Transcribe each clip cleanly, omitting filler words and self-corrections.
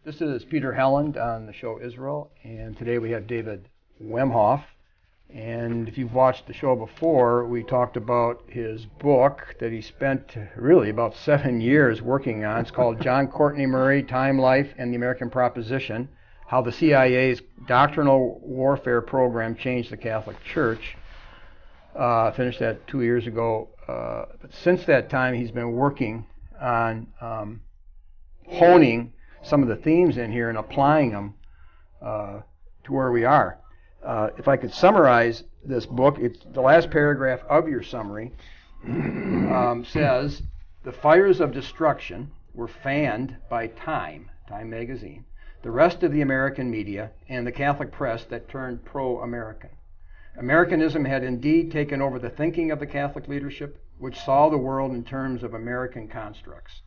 This is Peter Helland on the show Israel, and today we have David Wemhoff. And if you've watched the show before, we talked about his book that he spent really about 7 years working on. It's called John Courtney Murray, Time, Life, and the American Proposition, How the CIA's Doctrinal Warfare Program Changed the Catholic Church. I finished that 2 years ago. But since that time, he's been working on honing some of the themes in here and applying them to where we are. If I could summarize this book, it's the last paragraph of your summary says, the fires of destruction were fanned by Time magazine, the rest of the American media, and the Catholic press that turned pro-American. Americanism had indeed taken over the thinking of the Catholic leadership, which saw the world in terms of American constructs.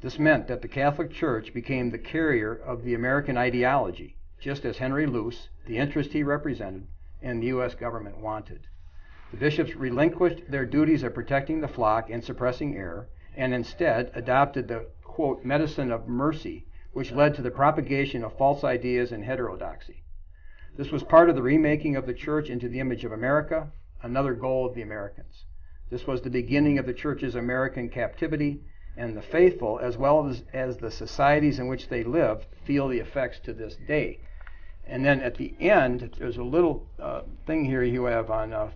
This meant that the Catholic Church became the carrier of the American ideology, just as Henry Luce, the interest he represented, and the U.S. government wanted. The bishops relinquished their duties of protecting the flock and suppressing error, and instead adopted the, quote, medicine of mercy, which led to the propagation of false ideas and heterodoxy. This was part of the remaking of the Church into the image of America, another goal of the Americans. This was the beginning of the Church's American captivity, and the faithful, as well as the societies in which they live, feel the effects to this day. And then at the end, there's a little thing here you have on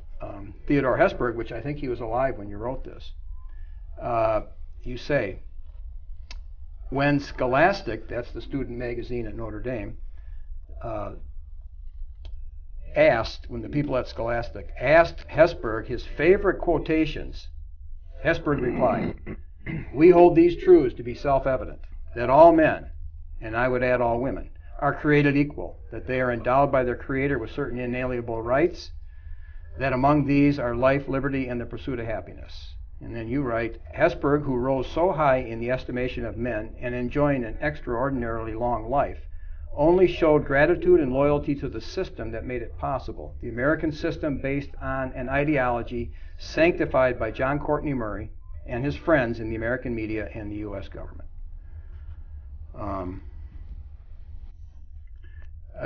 Theodore Hesburgh, which I think he was alive when you wrote this. You say, when Scholastic, that's the student magazine at Notre Dame, when the people at Scholastic asked Hesburgh his favorite quotations, Hesburgh replied, "We hold these truths to be self-evident, that all men, and I would add all women, are created equal, that they are endowed by their Creator with certain inalienable rights, that among these are life, liberty, and the pursuit of happiness." And then you write, Hesburgh, who rose so high in the estimation of men and enjoying an extraordinarily long life, only showed gratitude and loyalty to the system that made it possible, the American system based on an ideology sanctified by John Courtney Murray and his friends in the American media and the U.S. government. I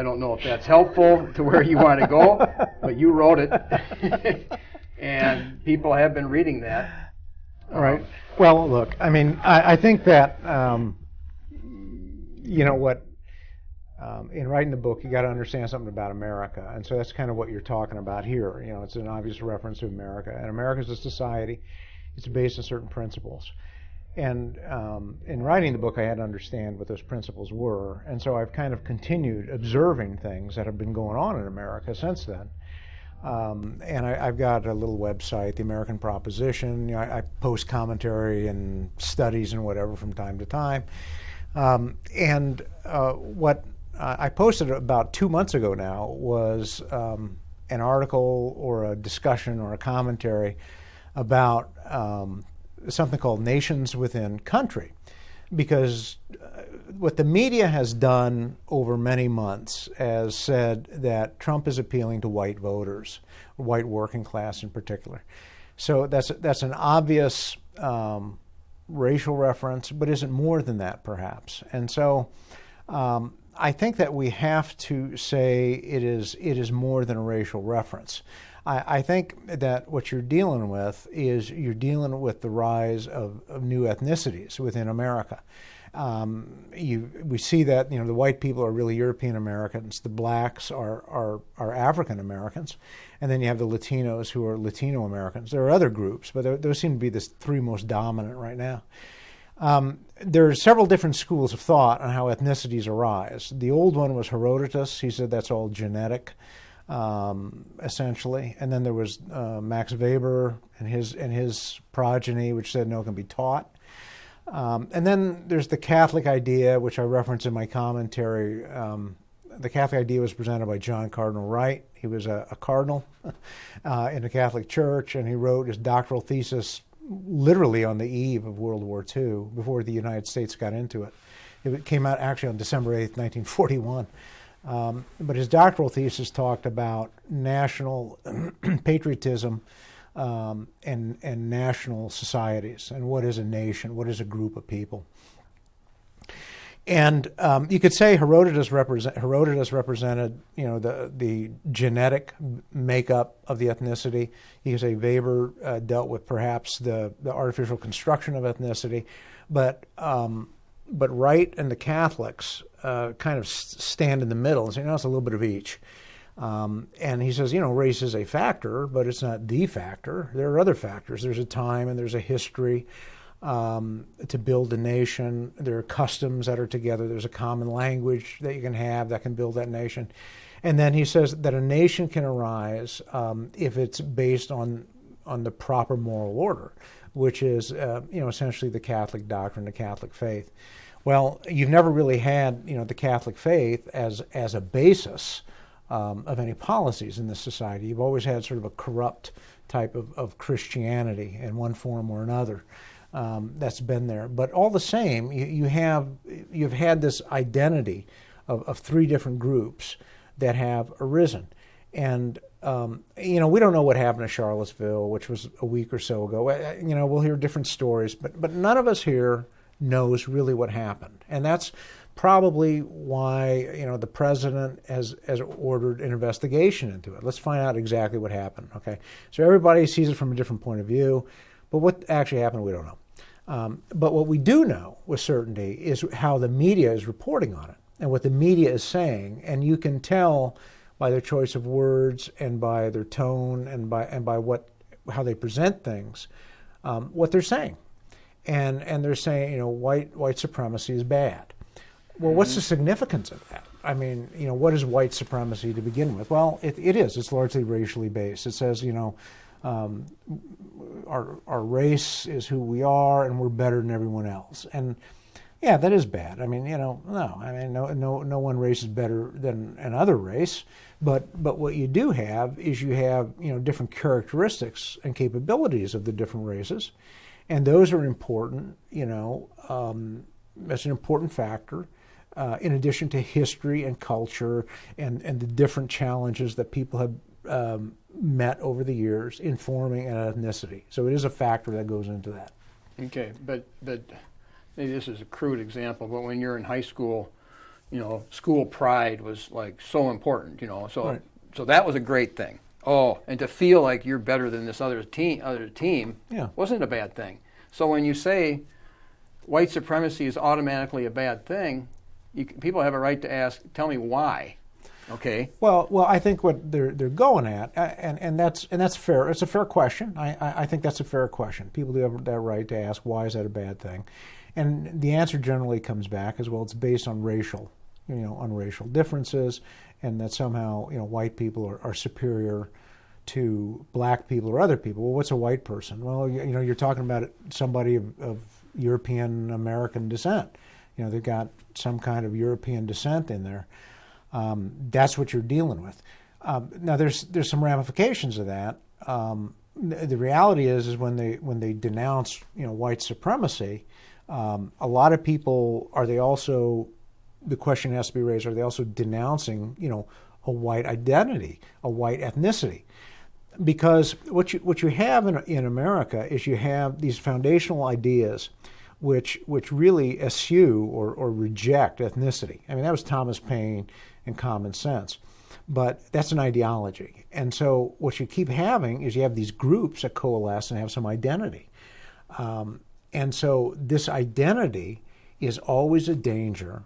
don't know if that's helpful to where you want to go, but you wrote it, and people have been reading that. All right. Well, look, I mean, I think that, in writing the book, you got to understand something about America, and so that's kind of what you're talking about here. You know, it's an obvious reference to America, and America is a society. It's based on certain principles. And in writing the book, I had to understand what those principles were. And so I've kind of continued observing things that have been going on in America since then. And I've got a little website, The American Proposition. You know, I post commentary and studies and whatever from time to time. What I posted about 2 months ago now was an article or a discussion or a commentary about something called nations within country, because what the media has done over many months has said that Trump is appealing to white voters, white working class in particular. So that's an obvious racial reference, but isn't more than that perhaps. And so I think that we have to say it is more than a racial reference. I think that what you're dealing with is you're dealing with the rise of new ethnicities within America. We see that the white people are really European Americans, the blacks are African Americans, and then you have the Latinos who are Latino Americans. There are other groups, but those seem to be the three most dominant right now. There are several different schools of thought on how ethnicities arise. The old one was Herodotus. He said that's all genetic. Essentially, and then there was Max Weber and his progeny, which said no, it can be taught. And then there's the Catholic idea, which I reference in my commentary. The Catholic idea was presented by John Cardinal Wright. He was a cardinal in the Catholic Church, and he wrote his doctoral thesis literally on the eve of World War II, before the United States got into it. It came out actually on December 8th, 1941. But his doctoral thesis talked about national patriotism and national societies, and what is a nation, what is a group of people. And you could say Herodotus represented, the genetic makeup of the ethnicity. You could say Weber dealt with perhaps the artificial construction of ethnicity, but Wright and the Catholics kind of stand in the middle and say, it's a little bit of each. And he says, race is a factor, but it's not the factor. There are other factors. There's a time and there's a history. To build a nation, there are customs that are together. There's a common language that you can have that can build that nation. And then he says that a nation can arise if it's based on the proper moral order, which is essentially the Catholic doctrine, the Catholic faith. Well, you've never really had the Catholic faith as a basis of any policies in this society. You've always had sort of a corrupt type of Christianity in one form or another. That's been there, but all the same, you've had this identity of three different groups that have arisen, and we don't know what happened to Charlottesville, which was a week or so ago. We'll hear different stories, but none of us here knows really what happened, and that's probably why the president has ordered an investigation into it. Let's find out exactly what happened. Okay, so everybody sees it from a different point of view. But what actually happened, we don't know. But what we do know with certainty is how the media is reporting on it and what the media is saying. And you can tell by their choice of words and by their tone and by how they present things, what they're saying. And they're saying, white supremacy is bad. Well, what's the significance of that? I mean, what is white supremacy to begin with? Well, it is. It's largely racially based. It says, our race is who we are, and we're better than everyone else. And yeah, that is bad. I mean, no one race is better than another race. But what you do have is you have different characteristics and capabilities of the different races, and those are important. That's an important factor. In addition to history and culture and the different challenges that people have met over the years in forming an ethnicity. So it is a factor that goes into that. Okay, but maybe this is a crude example, but when you're in high school, school pride was like so important, so Right. So that was a great thing. Oh, and to feel like you're better than this other team Yeah. wasn't a bad thing. So when you say white supremacy is automatically a bad thing, people have a right to ask, tell me why. Okay. Well, I think what they're going at, and that's fair. It's a fair question. I think that's a fair question. People do have that right to ask, why is that a bad thing? And the answer generally comes back as well. It's based on racial differences, and that somehow white people are superior to black people or other people. Well, what's a white person? Well, you're talking about somebody of European American descent. They've got some kind of European descent in there. That's what you're dealing with. Now, there's some ramifications of that. The reality is when they denounce white supremacy, a lot of people the question has to be raised: are they also denouncing a white identity, a white ethnicity? Because what you have in America is you have these foundational ideas which really eschew or reject ethnicity. I mean, that was Thomas Paine and common sense. But that's an ideology. And so what you keep having is you have these groups that coalesce and have some identity. And so this identity is always a danger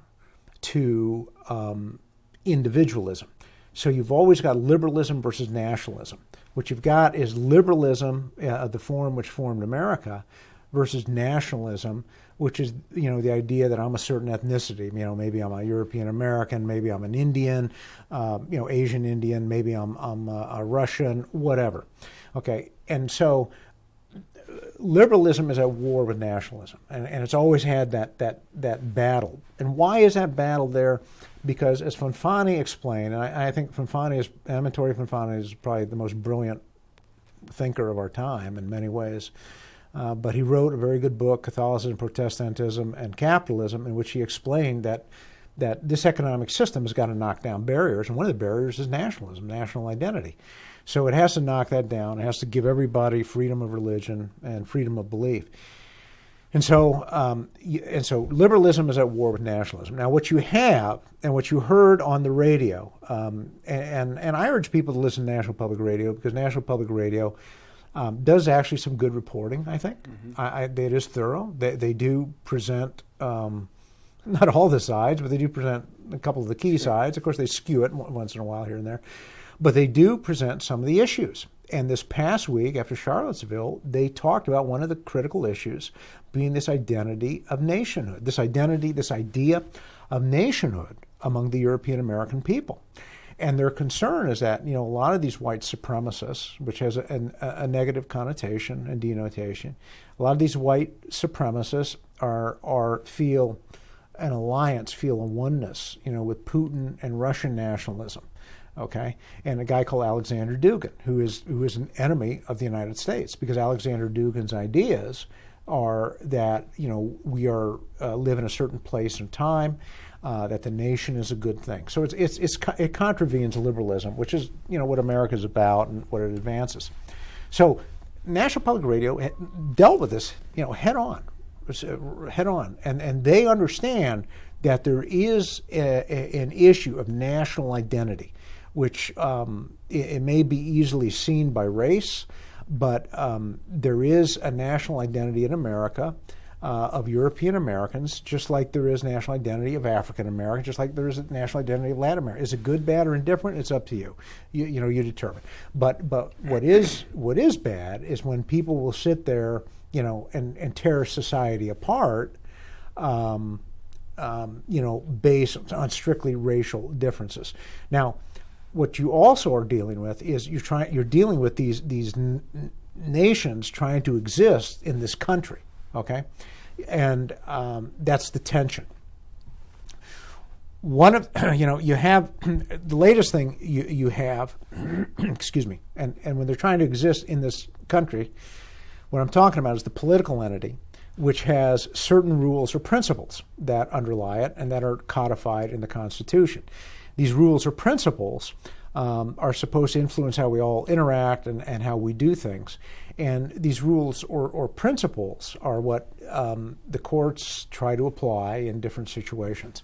to individualism. So you've always got liberalism versus nationalism. What you've got is liberalism, the form which formed America, versus nationalism, which is the idea that I'm a certain ethnicity. Maybe I'm a European American, maybe I'm an Indian, Asian Indian, maybe I'm a Russian, whatever. Okay, and so liberalism is at war with nationalism, and it's always had that battle. And why is that battle there? Because as Fonfani explained, and I think Amintore Fonfani is probably the most brilliant thinker of our time in many ways. But he wrote a very good book, Catholicism, Protestantism, and Capitalism, in which he explained that this economic system has got to knock down barriers, and one of the barriers is nationalism, national identity. So it has to knock that down. It has to give everybody freedom of religion and freedom of belief. And so, liberalism is at war with nationalism. Now, what you have and what you heard on the radio, and I urge people to listen to National Public Radio, because National Public Radio does actually some good reporting, I think. It is thorough. They do present, not all the sides, but they do present a couple of the key sides. Of course, they skew it once in a while here and there. But they do present some of the issues. And this past week, after Charlottesville, they talked about one of the critical issues being this identity of nationhood, this idea of nationhood among the European American people. And their concern is that, a lot of these white supremacists, which has a negative connotation and denotation, a lot of these white supremacists feel an alliance, feel a oneness, with Putin and Russian nationalism. Okay, and a guy called Alexander Dugin, who is an enemy of the United States, because Alexander Dugin's ideas are that we are live in a certain place and time, that the nation is a good thing. So it contravenes liberalism, which is what America is about and what it advances. So National Public Radio dealt with this head on, and they understand that there is an issue of national identity, which it may be easily seen by race, but there is a national identity in America of European Americans, just like there is national identity of African Americans, just like there is a national identity of Latin America. Is it good, bad, or indifferent? It's up to you. You determine. But what is bad is when people will sit there, and tear society apart, based on strictly racial differences. Now, what you also are dealing with is you're dealing with these nations trying to exist in this country, okay, and that's the tension. One of you have the latest thing you have, excuse me, and when they're trying to exist in this country, what I'm talking about is the political entity, which has certain rules or principles that underlie it and that are codified in the Constitution. These rules or principles are supposed to influence how we all interact and how we do things. And these rules or principles are what the courts try to apply in different situations.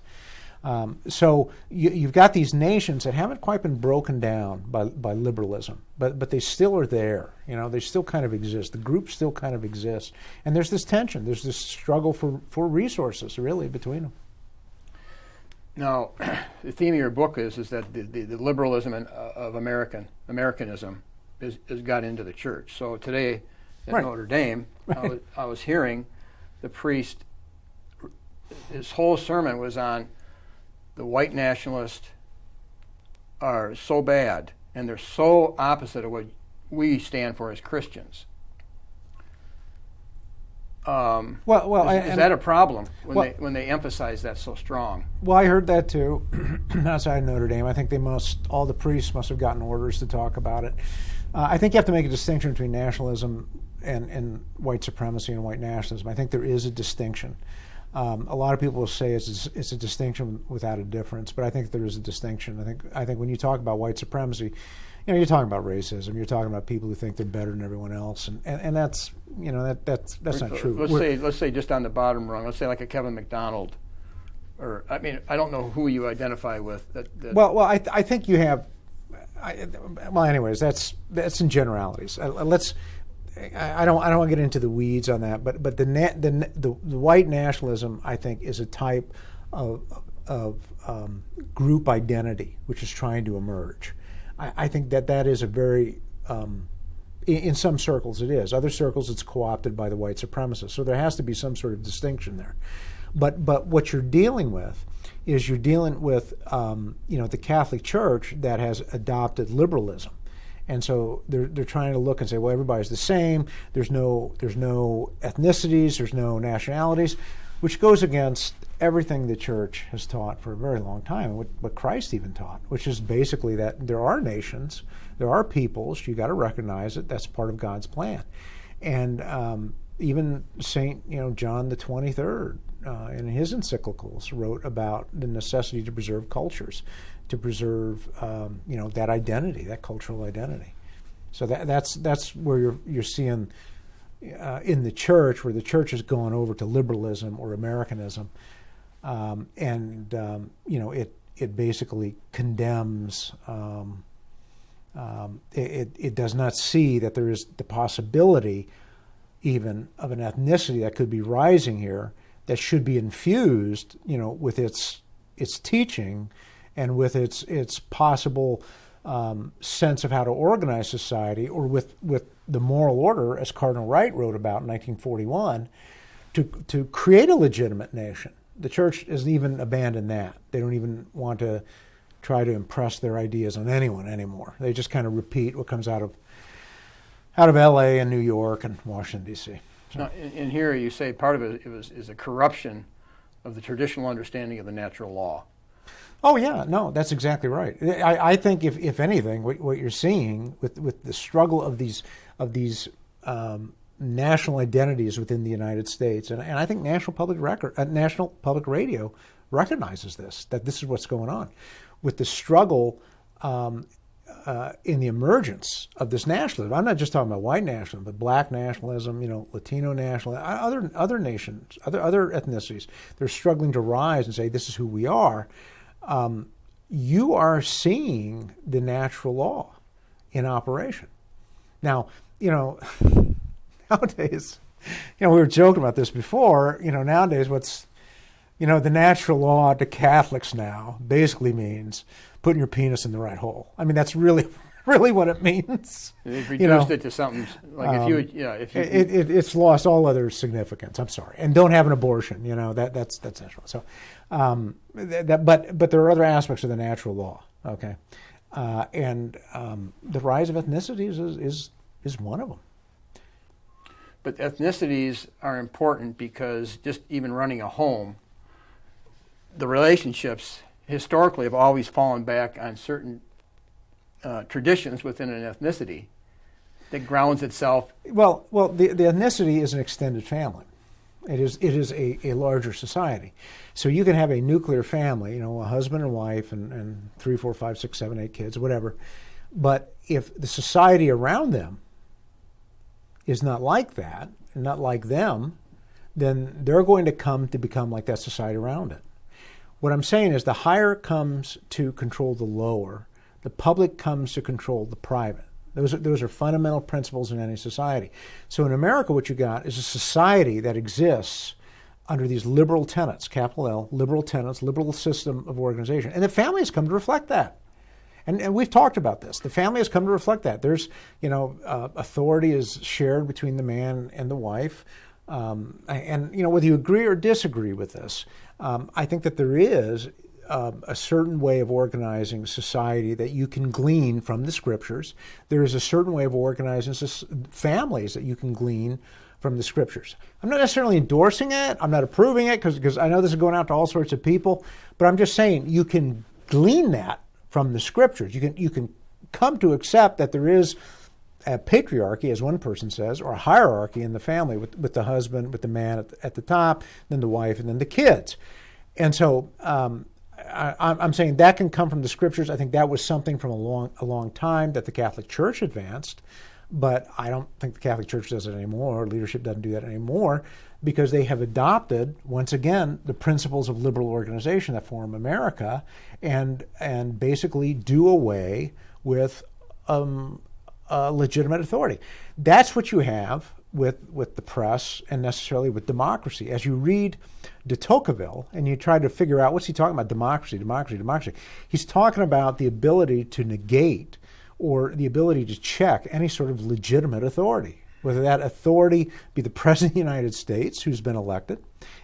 So you've got these nations that haven't quite been broken down by liberalism, but they still are there. They still kind of exist. The groups still kind of exist. And there's this tension. There's this struggle for resources, really, between them. Now, the theme of your book is that the liberalism of Americanism has got into the church. So today at Right. Notre Dame, I was hearing the priest, his whole sermon was on the white nationalists are so bad and they're so opposite of what we stand for as Christians. Is that a problem when they emphasize that so strong? Well, I heard that too outside Notre Dame. I think all the priests must have gotten orders to talk about it. I think you have to make a distinction between nationalism and white supremacy and white nationalism. I think there is a distinction. A lot of people will say it's a distinction without a difference, but I think there is a distinction. I think when you talk about white supremacy, you're talking about racism. You're talking about people who think they're better than everyone else, and that's that's not true. Let's say just on the bottom rung. Let's say like a Kevin McDonald, or I don't know who you identify with. Well, I think you have. Anyways, that's in generalities. I don't want to get into the weeds on that, but the white nationalism, I think, is a type of group identity which is trying to emerge. I think that is a very in some circles it is. Other circles it's co-opted by the white supremacists. So there has to be some sort of distinction there. But what you're dealing with is the Catholic Church that has adopted liberalism. And so they're trying to look and say, well, everybody's the same. There's no ethnicities. There's no nationalities, which goes against everything the church has taught for a very long time, what Christ even taught, which is basically that there are nations, there are peoples. You got to recognize it. That's part of God's plan. And even Saint John the 23rd in his encyclicals wrote about the necessity to preserve cultures, to preserve that identity, that cultural identity. So that's where you're seeing in the church, where the church has gone over to liberalism or Americanism, it basically condemns. It does not see that there is the possibility even of an ethnicity that could be rising here that should be infused, with its teaching and with its possible sense of how to organize society, or with the moral order, as Cardinal Wright wrote about in 1941, to create a legitimate nation. The church has even abandoned that. They don't even want to try to impress their ideas on anyone anymore. They just kind of repeat what comes out of L.A. and New York and Washington, D.C. So. Now, in here you say part of it is a corruption of the traditional understanding of the natural law. Oh yeah, no, that's exactly right. I think if anything, what you're seeing with the struggle of these national identities within the United States, and I think National Public Radio recognizes this, that this is what's going on, with the struggle in the emergence of this nationalism. I'm not just talking about white nationalism, but black nationalism, Latino nationalism, other nations, other ethnicities. They're struggling to rise and say, this is who we are. You are seeing the natural law in operation. Now, nowadays, we were joking about this before, nowadays the natural law to Catholics now basically means putting your penis in the right hole. I mean, that's really what it means. They've reduced it to something like it's lost all other significance. I'm sorry, and don't have an abortion. That's natural. So, but there are other aspects of the natural law. Okay, and the rise of ethnicities is one of them. But ethnicities are important because just even running a home, the relationships historically have always fallen back on certain traditions within an ethnicity that grounds itself. Well, the ethnicity is an extended family. It is a larger society. So you can have a nuclear family, a husband and wife and 3, 4, 5, 6, 7, 8 kids, whatever. But if the society around them is not like that, and not like them, then they're going to come to become like that society around it. What I'm saying is the higher comes to control the lower, the public comes to control the private. Those are fundamental principles in any society. So in America, what you got is a society that exists under these liberal tenets, capital L, liberal tenets, liberal system of organization. And the family has come to reflect that. And we've talked about this. The family has come to reflect that. There's, authority is shared between the man and the wife. Whether you agree or disagree with this, I think that there is a certain way of organizing society that you can glean from the scriptures. There is a certain way of organizing families that you can glean from the scriptures. I'm not necessarily endorsing it. I'm not approving it because I know this is going out to all sorts of people. But I'm just saying you can glean that from the scriptures. You can come to accept that there is a patriarchy, as one person says, or a hierarchy in the family with the husband, with the man at the top, then the wife, and then the kids. And so I'm saying that can come from the scriptures. I think that was something from a long time that the Catholic Church advanced, but I don't think the Catholic Church does it anymore. Leadership doesn't do that anymore because they have adopted, once again, the principles of liberal organization that form America and basically do away with legitimate authority. That's what you have with the press and necessarily with democracy. As you read de Tocqueville and you try to figure out what's he talking about, democracy. He's talking about the ability to negate or the ability to check any sort of legitimate authority, whether that authority be the President of the United States who's been elected.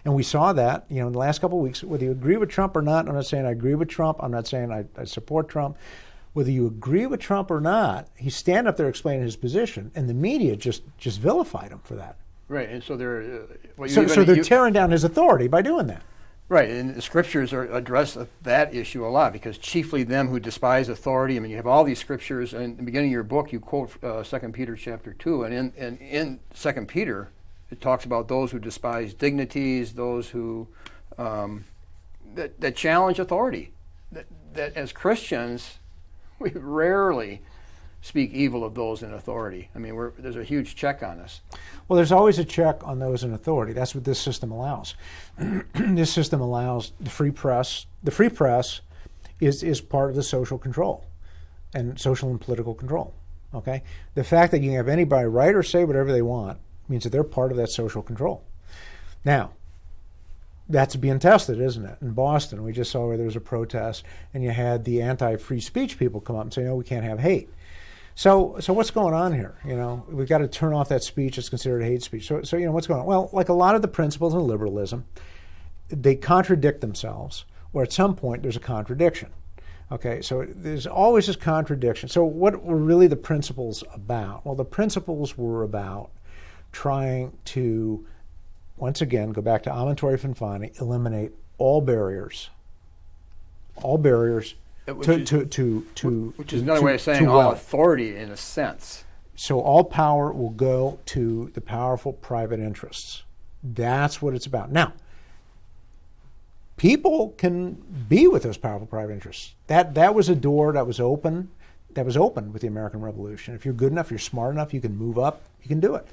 And we saw that, in the last couple of weeks, whether you agree with Trump or not. I'm not saying I agree with Trump. I'm not saying I support Trump. Whether you agree with Trump or not, he's standing up there explaining his position, and the media just vilified him for that. Right, and so they're they're tearing down his authority by doing that. Right, and the scriptures address that issue a lot because chiefly them who despise authority. I mean, you have all these scriptures, and in the beginning of your book, you quote 2 Peter chapter 2, and in 2 Peter, it talks about those who despise dignities, those who that challenge authority. That as Christians, we rarely speak evil of those in authority. I mean, there's a huge check on us. Well, there's always a check on those in authority. That's what this system allows. This system allows the free press. The free press is part of the social control and social and political control. Okay? The fact that you can have anybody write or say whatever they want means that they're part of that social control. Now, that's being tested, isn't it? In Boston, we just saw where there was a protest, and you had the anti-free speech people come up and say, no, we can't have hate. So what's going on here? You know, we've got to turn off that speech that's considered hate speech. So you know, what's going on? Well, like a lot of the principles in liberalism, they contradict themselves, or at some point there's a contradiction. Okay, so there's always this contradiction. So what were really the principles about? Well, the principles were about trying to, once again, go back to Amatore Fanfani, eliminate all barriers. All barriers Which is another way of saying all authority in a sense. So all power will go to the powerful private interests. That's what it's about. Now, people can be with those powerful private interests. That was a door that was open. That was open with the American Revolution. If you're good enough, you're smart enough, you can move up, you can do it.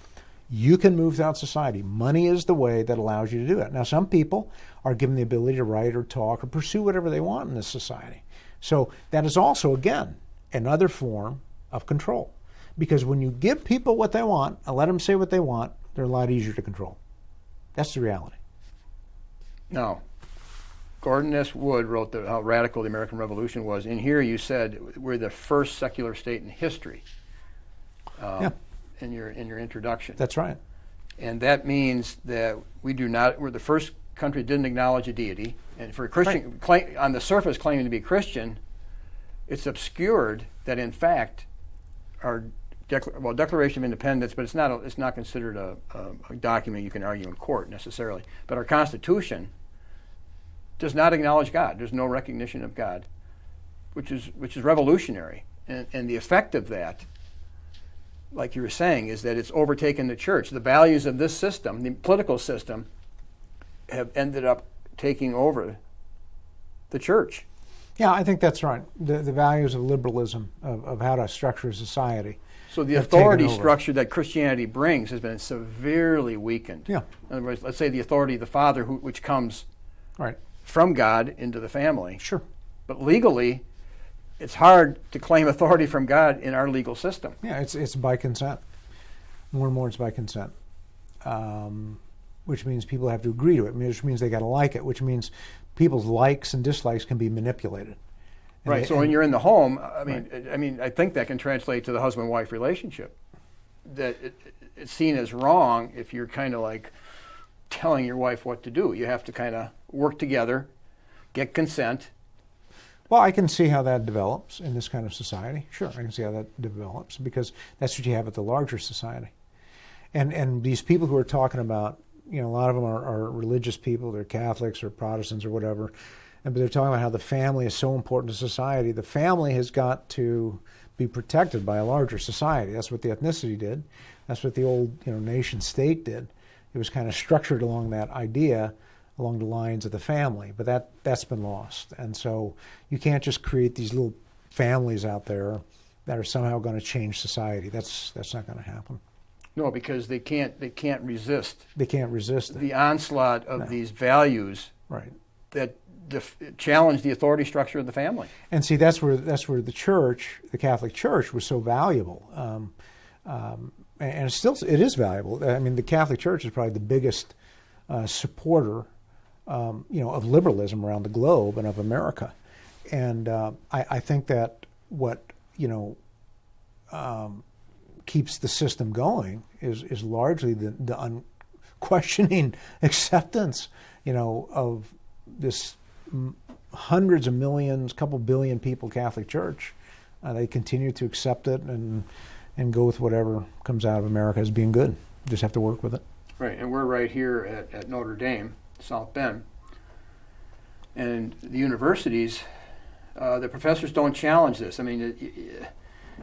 You can move throughout society. Money is the way that allows you to do it. Now, some people are given the ability to write or talk or pursue whatever they want in this society. So that is also, again, another form of control. Because when you give people what they want and let them say what they want, they're a lot easier to control. That's the reality. No. Gordon S. Wood wrote how radical the American Revolution was. In here you said we're the first secular state in history. Yeah. In your introduction. That's right. And that means that we're the first country that didn't acknowledge a deity. And for a Christian, on the surface claiming to be Christian, it's obscured that in fact our Declaration of Independence, but it's not considered a document you can argue in court necessarily. But our Constitution does not acknowledge God. There's no recognition of God, which is revolutionary. And the effect of that, like you were saying, is that it's overtaken the church. The values of this system, the political system, have ended up taking over the church. Yeah, I think that's right. The values of liberalism, of how to structure society. So the authority structure that Christianity brings has been severely weakened. Yeah. In other words, let's say the authority of the father, which comes right from God into the family. Sure. But legally, it's hard to claim authority from God in our legal system. Yeah, it's by consent. More and more it's by consent. Which means people have to agree to it, which means they got to like it, which means people's likes and dislikes can be manipulated. Right. So when you're in the home, I think that can translate to the husband-wife relationship. That it's seen as wrong if you're kind of like telling your wife what to do. You have to kind of work together, get consent. Well, I can see how that develops in this kind of society. Sure, I can see how that develops because that's what you have at the larger society. And these people who are talking about, you know, a lot of them are religious people. They're Catholics or Protestants or whatever. But they're talking about how the family is so important to society. The family has got to be protected by a larger society. That's what the ethnicity did. That's what the old, nation state did. It was kind of structured along that idea, along the lines of the family. But that's been lost. And so you can't just create these little families out there that are somehow going to change society. That's not going to happen. No, because they can't resist. They can't resist the onslaught of these values. Right. That challenge the authority structure of the family. And see, that's where the church, the Catholic Church, was so valuable, and it is valuable. I mean, the Catholic Church is probably the biggest supporter, of liberalism around the globe and of America. And I think that what keeps the system going is largely the unquestioning acceptance, of this hundreds of millions, couple billion people Catholic Church. They continue to accept it and go with whatever comes out of America as being good. Just have to work with it. Right, and we're right here at Notre Dame, South Bend. And the universities, the professors don't challenge this. I mean,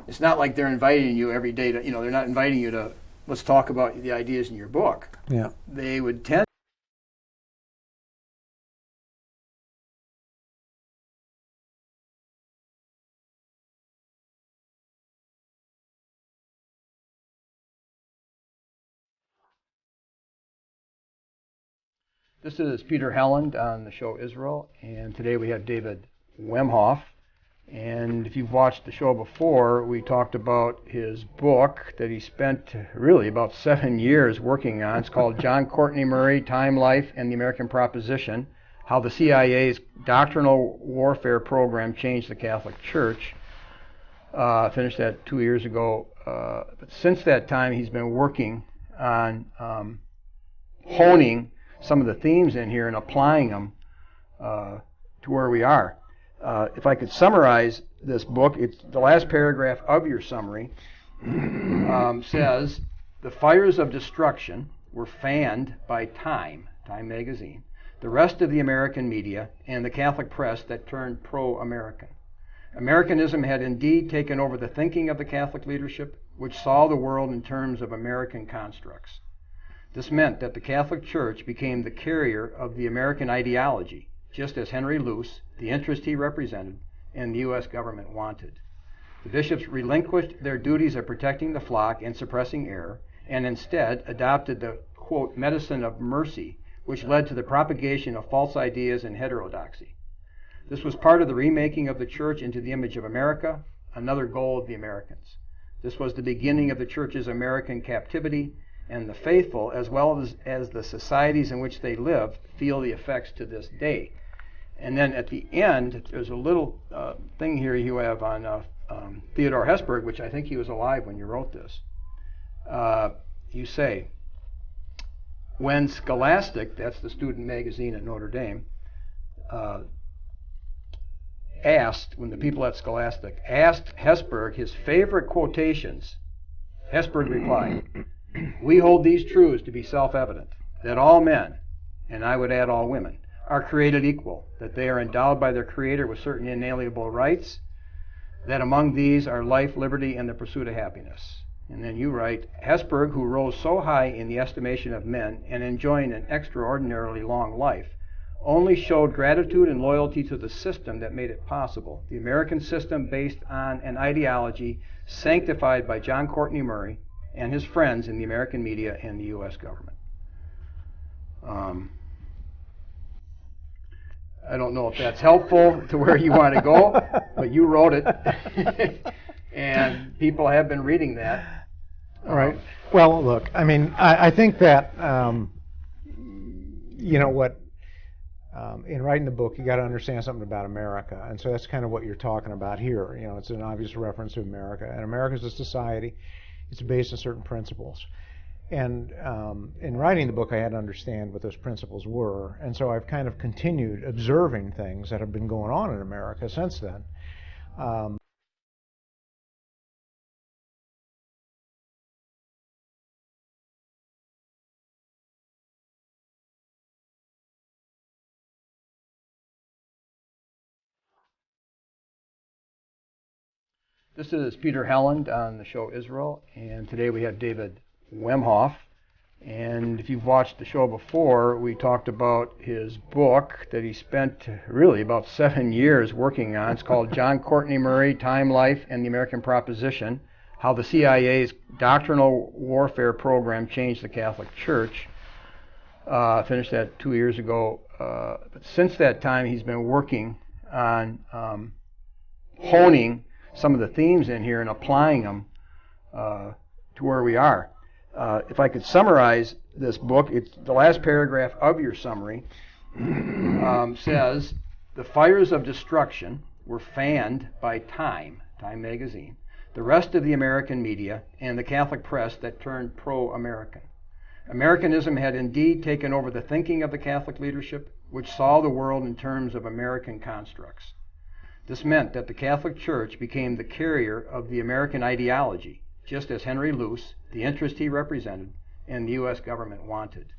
it's not like they're inviting you every day to, they're not inviting you to, let's talk about the ideas in your book. Yeah. They would tend This is Peter Helland on the show Israel, and today we have David Wemhoff. And if you've watched the show before, we talked about his book that he spent really about 7 years working on. It's called John Courtney Murray, Time, Life, and the American Proposition, How the CIA's Doctrinal Warfare Program Changed the Catholic Church. Finished that 2 years ago. But since that time, he's been working on honing some of the themes in here and applying them to where we are. If I could summarize this book, it's the last paragraph of your summary says, the fires of destruction were fanned by Time magazine, the rest of the American media, and the Catholic press that turned pro-American. Americanism had indeed taken over the thinking of the Catholic leadership, which saw the world in terms of American constructs. This meant that the Catholic Church became the carrier of the American ideology, just as Henry Luce, the interest he represented, and the U.S. government wanted. The bishops relinquished their duties of protecting the flock and suppressing error, and instead adopted the, quote, medicine of mercy, which led to the propagation of false ideas and heterodoxy. This was part of the remaking of the Church into the image of America, another goal of the Americans. This was the beginning of the Church's American captivity, and the faithful, as well as the societies in which they live, feel the effects to this day. And then at the end, there's a little thing here you have on Theodore Hesburgh, which I think he was alive when you wrote this. You say, when Scholastic, that's the student magazine at Notre Dame, when the people at Scholastic asked Hesburgh his favorite quotations, Hesburgh replied, "We hold these truths to be self-evident, that all men, and I would add all women, are created equal, that they are endowed by their Creator with certain inalienable rights, that among these are life, liberty, and the pursuit of happiness." And then you write, Hesburgh, who rose so high in the estimation of men and enjoying an extraordinarily long life, only showed gratitude and loyalty to the system that made it possible, the American system based on an ideology sanctified by John Courtney Murray and his friends in the American media and the U.S. government. I don't know if that's helpful to where you want to go, but you wrote it, and people have been reading that. All right. Well, look, I mean, I think that, in writing the book, you got to understand something about America, and so that's kind of what you're talking about here. You know, it's an obvious reference to America, and America is a society. It's based on certain principles. And in writing the book, I had to understand what those principles were, and so I've kind of continued observing things that have been going on in America since then. This is Peter Helland on the show Israel, and today we have David Wemhoff. And if you've watched the show before, we talked about his book that he spent really about 7 years working on. It's called John Courtney Murray, Time, Life, and the American Proposition, How the CIA's Doctrinal Warfare Program Changed the Catholic Church. Finished that 2 years ago. But since that time, he's been working on honing some of the themes in here and applying them to where we are. If I could summarize this book, it's the last paragraph of your summary says, the fires of destruction were fanned by Time magazine, the rest of the American media, and the Catholic press that turned pro-American. Americanism had indeed taken over the thinking of the Catholic leadership, which saw the world in terms of American constructs. This meant that the Catholic Church became the carrier of the American ideology, just as Henry Luce, the interest he represented, and the U.S. government wanted.